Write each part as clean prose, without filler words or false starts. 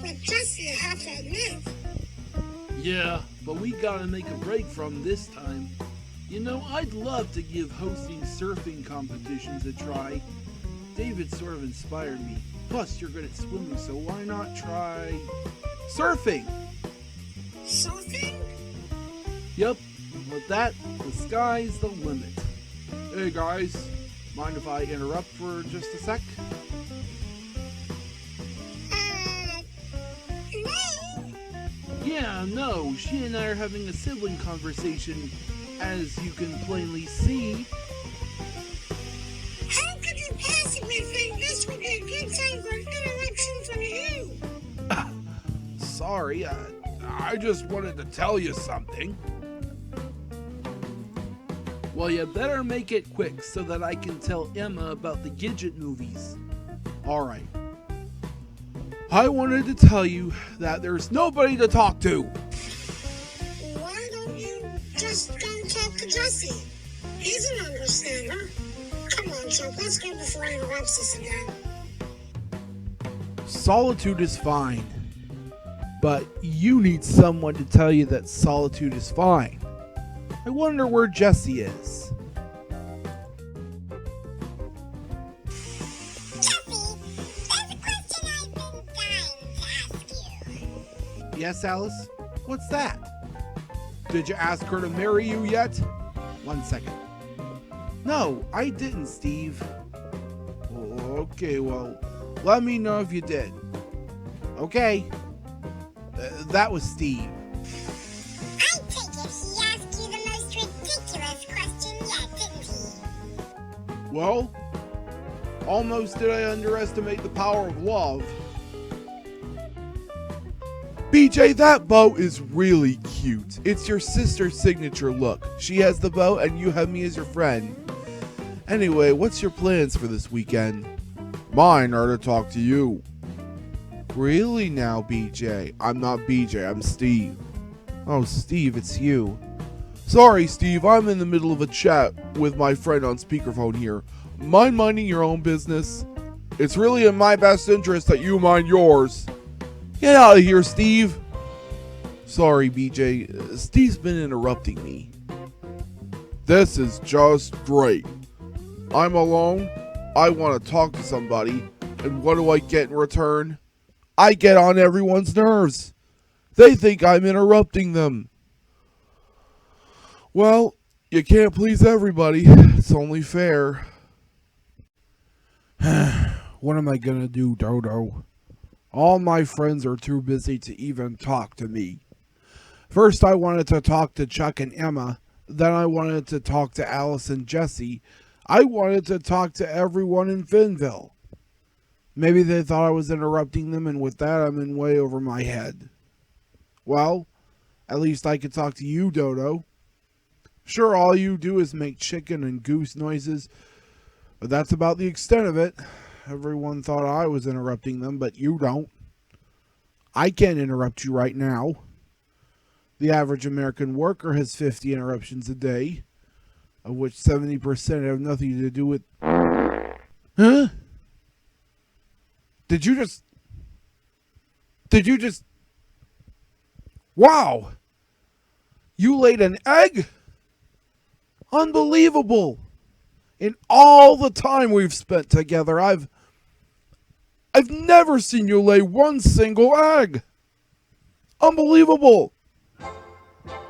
with Jesse, I have to admit. Yeah, but we gotta make a break from this time. You know, I'd love to give hosting surfing competitions a try. David sort of inspired me. Plus, you're good at swimming, so why not try surfing? Surfing? Yep, with that, the sky's the limit. Hey guys, mind if I interrupt for just a sec? No. Yeah, no, she and I are having a sibling conversation, as you can plainly see. How could you possibly think this would be a good time for an interruption from you? Sorry, I just wanted to tell you something. Well, you better make it quick so that I can tell Emma about the Gidget movies. Alright. I wanted to tell you that there's nobody to talk to. Why don't you just go talk to Jesse? He's an understander. Come on, Chuck, let's go before he interrupts us again. Solitude is fine. But you need someone to tell you that solitude is fine. I wonder where Jesse is. Jesse, there's a question I've been dying to ask you. Yes, Alice? What's that? Did you ask her to marry you yet? 1 second. No, I didn't, Steve. Okay, well, let me know if you did. Okay. That was Steve. I take it he asked you the most ridiculous question yet, didn't he? Well, almost did I underestimate the power of love. BJ, that bow is really cute. It's your sister's signature look. She has the bow and you have me as your friend. Anyway, what's your plans for this weekend? Mine are to talk to you. Really now, BJ? I'm not BJ, I'm Steve. Oh, Steve, it's you. Sorry, Steve, I'm in the middle of a chat with my friend on speakerphone here. Mind minding your own business? It's really in my best interest that you mind yours. Get out of here, Steve. Sorry, BJ. Steve's been interrupting me. This is just great. I'm alone. I want to talk to somebody. And what do I get in return? I get on everyone's nerves. They think I'm interrupting them. Well, you can't please everybody. It's only fair. What am I gonna do, Dodo? All my friends are too busy to even talk to me. First I wanted to talk to Chuck and Emma. Then I wanted to talk to Alice and Jesse. I wanted to talk to everyone in Finville. Maybe they thought I was interrupting them, and with that, I'm in way over my head. Well, at least I could talk to you, Dodo. Sure, all you do is make chicken and goose noises, but that's about the extent of it. Everyone thought I was interrupting them, but you don't. I can't interrupt you right now. The average American worker has 50 interruptions a day, of which 70% have nothing to do with... Huh? Did you just... Wow! You laid an egg? Unbelievable! In all the time we've spent together, I've never seen you lay one single egg. Unbelievable!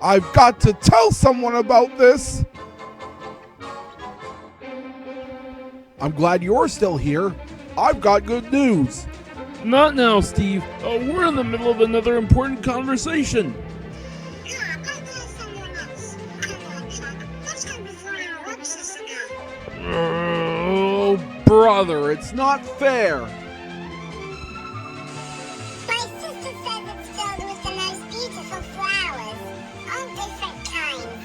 I've got to tell someone about this. I'm glad you're still here. I've got good news. Not now, Steve. We're in the middle of another important conversation. Yeah, go call someone else. Come on, Chuck. Let's go before he interrupts us again. Oh, brother, it's not fair. My sister says it's filled with the most beautiful flowers, all different kinds.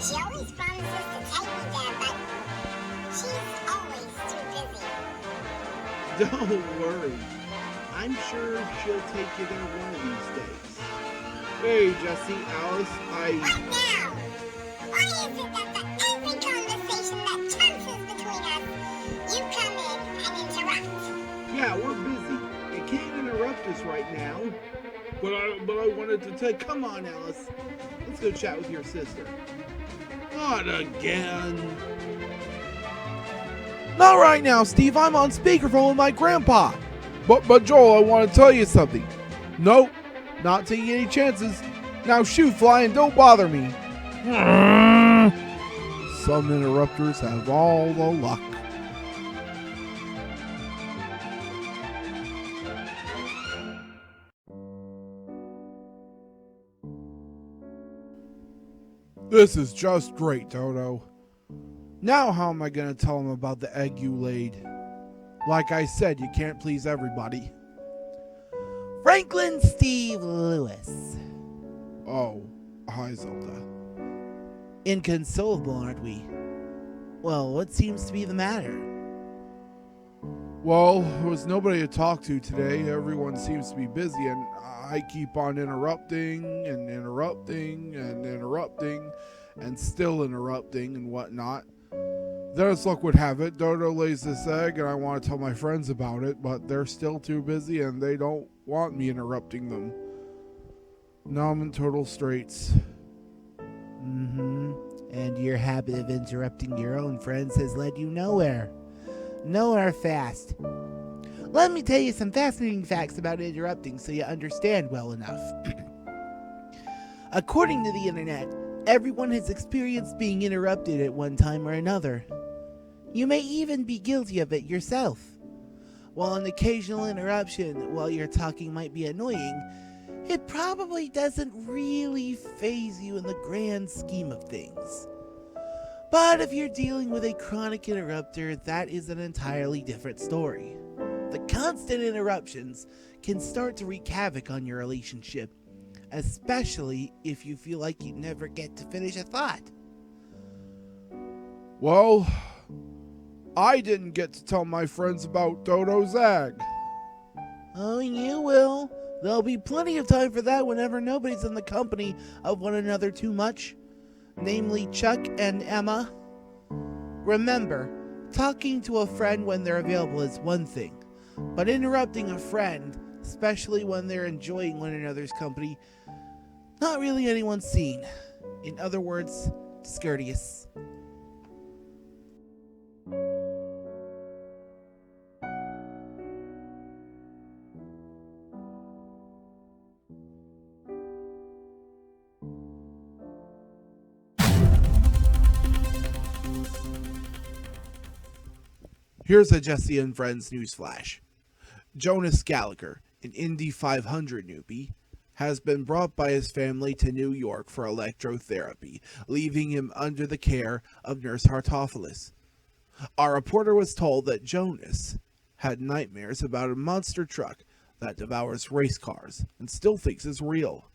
She always promises to take me there, but she's always too busy. Don't worry. I'm sure she'll take you there one of these days. Hey, Jesse, Alice, What now? Why is it that for every conversation that chances between us, you come in and interrupt? Yeah, we're busy. You can't interrupt us right now. But I wanted to take. Come on, Alice. Let's go chat with your sister. Not again. Not right now, Steve. I'm on speakerphone with my grandpa. But Joel, I want to tell you something. Nope, not taking any chances. Now shoot, fly, and don't bother me. Some interrupters have all the luck. This is just great, Dodo. Now how am I going to tell him about the egg you laid? Like I said, you can't please everybody. Franklin Steve Lewis. Oh, hi, Zelda. Inconsolable, aren't we? Well, what seems to be the matter? Well, there was nobody to talk to today. Everyone seems to be busy, and I keep on interrupting and interrupting and interrupting and still interrupting and whatnot. Then as luck would have it, Dodo lays this egg, and I want to tell my friends about it, but they're still too busy, and they don't want me interrupting them. Now I'm in total straits. And your habit of interrupting your own friends has led you nowhere. Nowhere fast. Let me tell you some fascinating facts about interrupting so you understand well enough. According to the internet, everyone has experienced being interrupted at one time or another. You may even be guilty of it yourself. While an occasional interruption while you're talking might be annoying, it probably doesn't really faze you in the grand scheme of things. But if you're dealing with a chronic interrupter, that is an entirely different story. The constant interruptions can start to wreak havoc on your relationship, especially if you feel like you never get to finish a thought. Well, I didn't get to tell my friends about Dodo's egg. Oh, you will. There'll be plenty of time for that whenever nobody's in the company of one another too much. Namely Chuck and Emma. Remember, talking to a friend when they're available is one thing, but interrupting a friend, especially when they're enjoying one another's company, not really anyone's seen. In other words, discourteous. Here's a Jesse and Friends newsflash. Jonas Gallagher, an Indy 500 newbie, has been brought by his family to New York for electrotherapy, leaving him under the care of Nurse Hartophilus. Our reporter was told that Jonas had nightmares about a monster truck that devours race cars and still thinks it's real.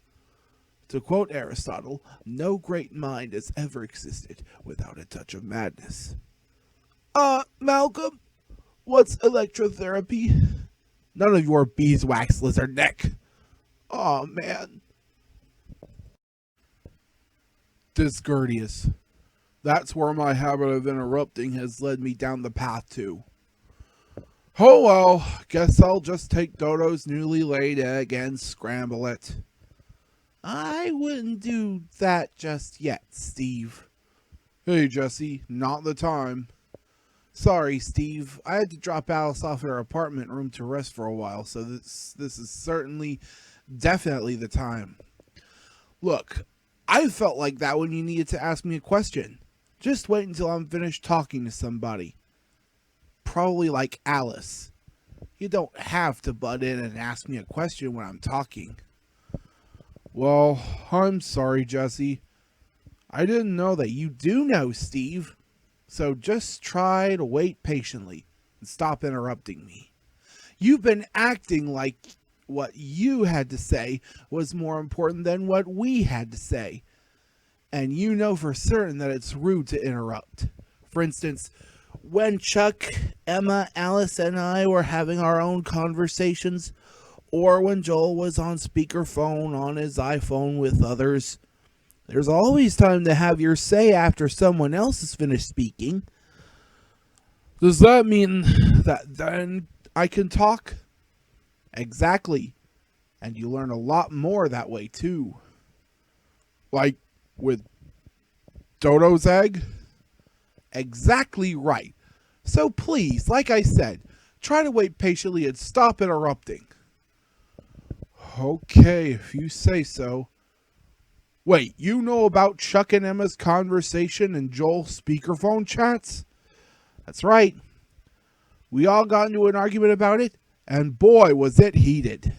To quote Aristotle, no great mind has ever existed without a touch of madness. Malcolm, what's electrotherapy? None of your beeswax, lizard neck. Aw, man. Discourteous. That's where my habit of interrupting has led me down the path to. Oh well, guess I'll just take Dodo's newly laid egg and scramble it. I wouldn't do that just yet, Steve. Hey, Jesse, not the time. Sorry, Steve. I had to drop Alice off at her apartment room to rest for a while, so this is definitely the time. Look, I felt like that when you needed to ask me a question. Just wait until I'm finished talking to somebody. Probably like Alice. You don't have to butt in and ask me a question when I'm talking. Well, I'm sorry, Jesse. I didn't know that you do know, Steve. So just try to wait patiently and stop interrupting me. You've been acting like what you had to say was more important than what we had to say. And you know for certain that it's rude to interrupt. For instance, when Chuck, Emma, Alice, and I were having our own conversations, or when Joel was on speakerphone on his iPhone with others, there's always time to have your say after someone else has finished speaking. Does that mean that then I can talk? Exactly. And you learn a lot more that way, too. Like with Dodo's egg? Exactly right. So please, like I said, try to wait patiently and stop interrupting. Okay, if you say so. Wait, you know about Chuck and Emma's conversation and Joel's speakerphone chats? That's right. We all got into an argument about it, and boy, was it heated.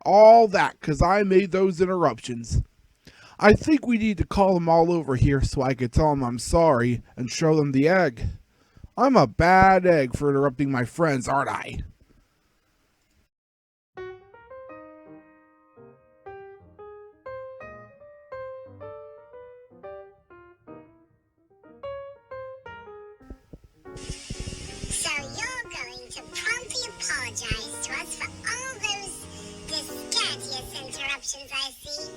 All that because I made those interruptions. I think we need to call them all over here so I could tell them I'm sorry and show them the egg. I'm a bad egg for interrupting my friends, aren't I? So you're going to promptly apologize to us for all those discourteous interruptions, I see.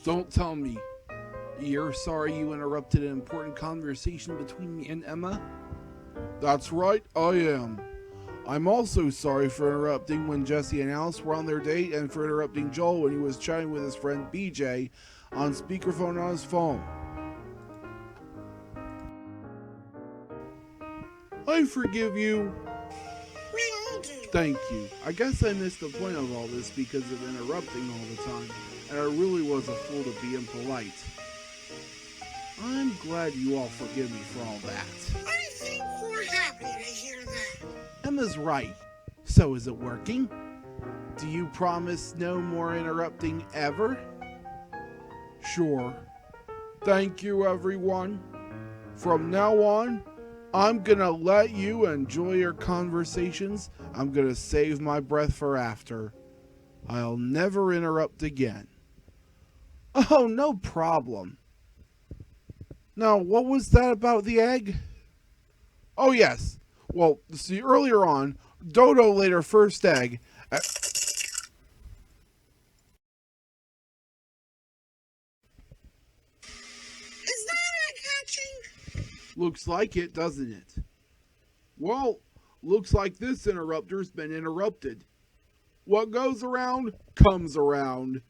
Don't tell me. You're sorry you interrupted an important conversation between me and Emma? That's right, I am. I'm also sorry for interrupting when Jesse and Alice were on their date and for interrupting Joel when he was chatting with his friend BJ on speakerphone on his phone. I forgive you. Thank you. I guess I missed the point of all this because of interrupting all the time, and I really was a fool to be impolite. I'm glad you all forgive me for all that. I think we're happy to hear that. Emma's right. So is it working? Do you promise no more interrupting ever? Sure. Thank you, everyone. From now on, I'm gonna let you enjoy your conversations. I'm gonna save my breath for after. I'll never interrupt again. Oh, no problem. Now, what was that about the egg? Oh, yes. Well, see, earlier on, Dodo laid her first egg. Is that egg hatching? Looks like it, doesn't it? Well, looks like this interrupter's been interrupted. What goes around, comes around.